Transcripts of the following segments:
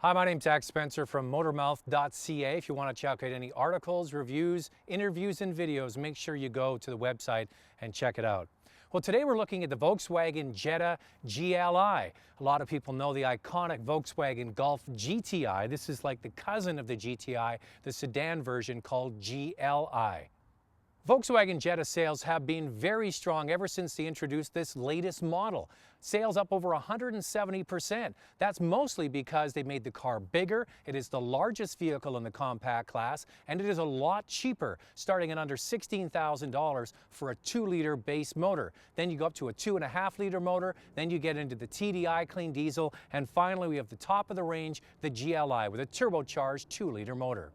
Hi, my name's Zach Spencer from motormouth.ca. If you want to check out any articles, reviews, interviews, and videos, make sure you go to the website and check it out. Well, today we're looking at the Volkswagen Jetta GLI. A lot of people know the iconic Volkswagen Golf GTI. This is like the cousin of the GTI, the sedan version called GLI. Volkswagen Jetta sales have been very strong ever since they introduced this latest model. Sales up over 170%. That's mostly because they made the car bigger. It is the largest vehicle in the compact class, and it is a lot cheaper, starting at under $16,000 for a 2-liter base motor. Then you go up to a 2.5-liter motor, then you get into the TDI clean diesel, and finally we have the top of the range, the GLI, with a turbocharged 2-liter motor.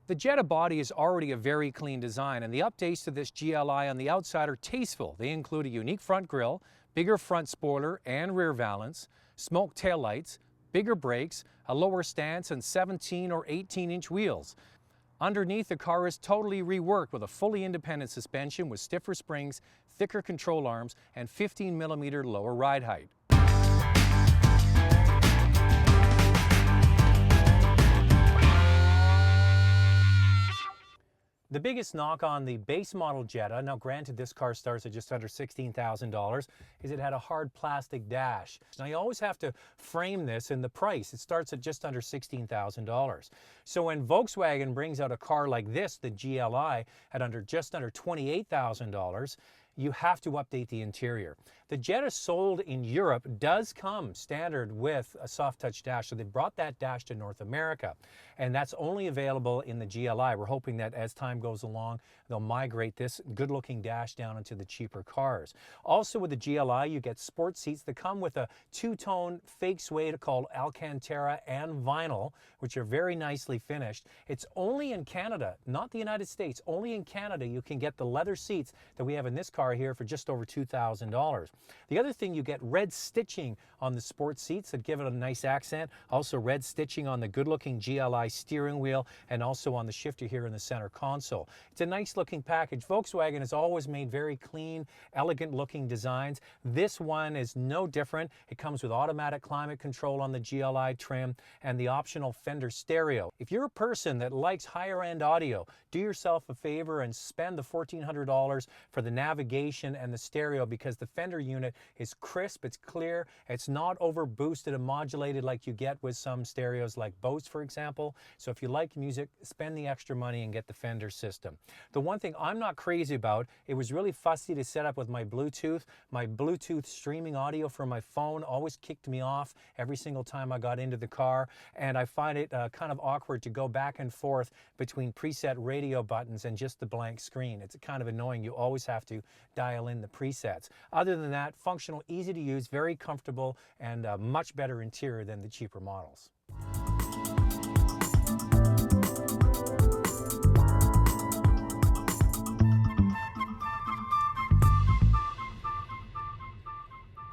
The Jetta body is already a very clean design, and the updates to this GLI on the outside are tasteful. They include a unique front grille, bigger front spoiler and rear valance, smoke taillights, bigger brakes, a lower stance, and 17 or 18-inch wheels. Underneath, the car is totally reworked with a fully independent suspension with stiffer springs, thicker control arms, and 15mm lower ride height. The biggest knock on the base model Jetta, now granted this car starts at just under $16,000, is it had a hard plastic dash. Now you always have to frame this in the price. It starts at just under $16,000. So when Volkswagen brings out a car like this, the GLI, at just under $28,000, you have to update the interior. The Jetta sold in Europe does come standard with a soft touch dash, so they brought that dash to North America, and that's only available in the GLI. We're hoping that as time goes along, they'll migrate this good-looking dash down into the cheaper cars. Also with the GLI, you get sport seats that come with a two-tone fake suede called Alcantara and vinyl, which are very nicely finished. It's only in Canada, not the United States, only in Canada you can get the leather seats that we have in this car here for just over $2,000. The other thing, you get red stitching on the sports seats that give it a nice accent. Also red stitching on the good-looking GLI steering wheel and also on the shifter here in the center console. It's a nice looking package. Volkswagen has always made very clean, elegant looking designs. This one is no different. It comes with automatic climate control on the GLI trim and the optional Fender stereo. If you're a person that likes higher end audio, do yourself a favor and spend the $1,400 for the navigation and the stereo, because the Fender unit is crisp, it's clear, it's not over boosted and modulated like you get with some stereos like Bose, for example. So if you like music, spend the extra money and get the Fender system. The one thing I'm not crazy about, it was really fussy to set up with my Bluetooth. My Bluetooth streaming audio from my phone always kicked me off every single time I got into the car, and I find it kind of awkward to go back and forth between preset radio buttons and just the blank screen. It's kind of annoying. You always have to dial in the presets. Other than that, functional, easy to use, very comfortable, and a much better interior than the cheaper models.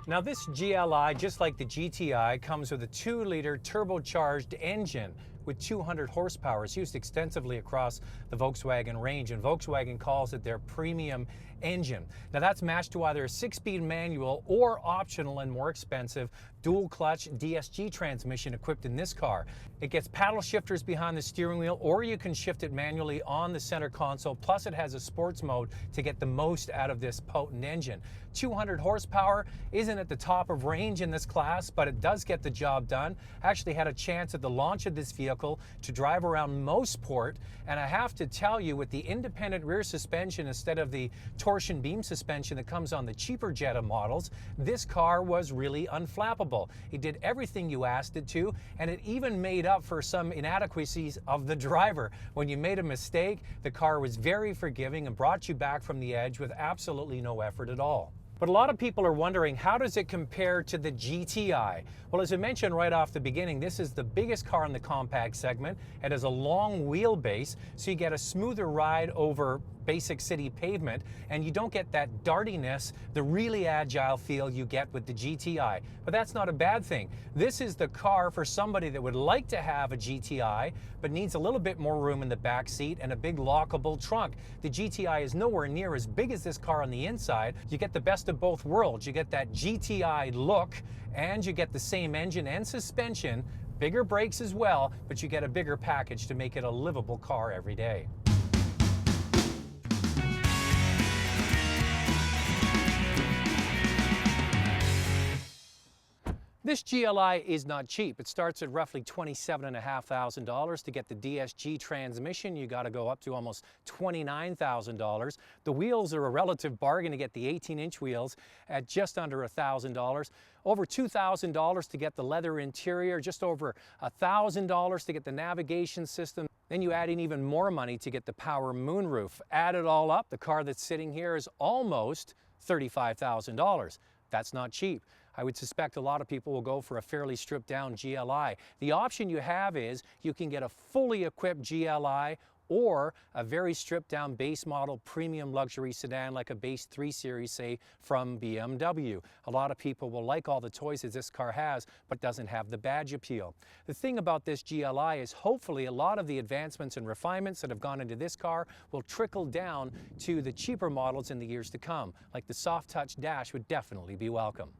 Now this GLI, just like the GTI, comes with a 2-liter turbocharged engine with 200 horsepower. It's used extensively across the Volkswagen range, and Volkswagen calls it their premium engine. Now that's matched to either a 6-speed manual or optional and more expensive dual clutch DSG transmission equipped in this car. It gets paddle shifters behind the steering wheel, or you can shift it manually on the center console, plus it has a sports mode to get the most out of this potent engine. 200 horsepower isn't at the top of range in this class, but it does get the job done. I actually had a chance at the launch of this vehicle to drive around Mosport, and I have to tell you, with the independent rear suspension instead of the torsion beam suspension that comes on the cheaper Jetta models, this car was really unflappable. It did everything you asked it to, and it even made up for some inadequacies of the driver. When you made a mistake, the car was very forgiving and brought you back from the edge with absolutely no effort at all. But a lot of people are wondering, how does it compare to the GTI? Well, as I mentioned right off the beginning, this is the biggest car in the compact segment. It has a long wheelbase, so you get a smoother ride over basic city pavement, and you don't get that dartiness, the really agile feel you get with the GTI. But that's not a bad thing. This is the car for somebody that would like to have a GTI, but needs a little bit more room in the back seat and a big lockable trunk. The GTI is nowhere near as big as this car on the inside. You get the best of both worlds. You get that GTI look, and you get the same engine and suspension, Bigger brakes as well, but you get a bigger package to make it a livable car every day. This GLI is not cheap. It starts at roughly $27,500. To get the DSG transmission, you got to go up to almost $29,000. The wheels are a relative bargain to get the 18-inch wheels at just under $1,000. Over $2,000 to get the leather interior, just over $1,000 to get the navigation system. Then you add in even more money to get the power moonroof. Add it all up, the car that's sitting here is almost $35,000. That's not cheap. I would suspect a lot of people will go for a fairly stripped down GLI. The option you have is you can get a fully equipped GLI or a very stripped down base model premium luxury sedan like a base 3 Series, say, from BMW. A lot of people will like all the toys that this car has, but doesn't have the badge appeal. The thing about this GLI is hopefully a lot of the advancements and refinements that have gone into this car will trickle down to the cheaper models in the years to come. Like the soft touch dash would definitely be welcome.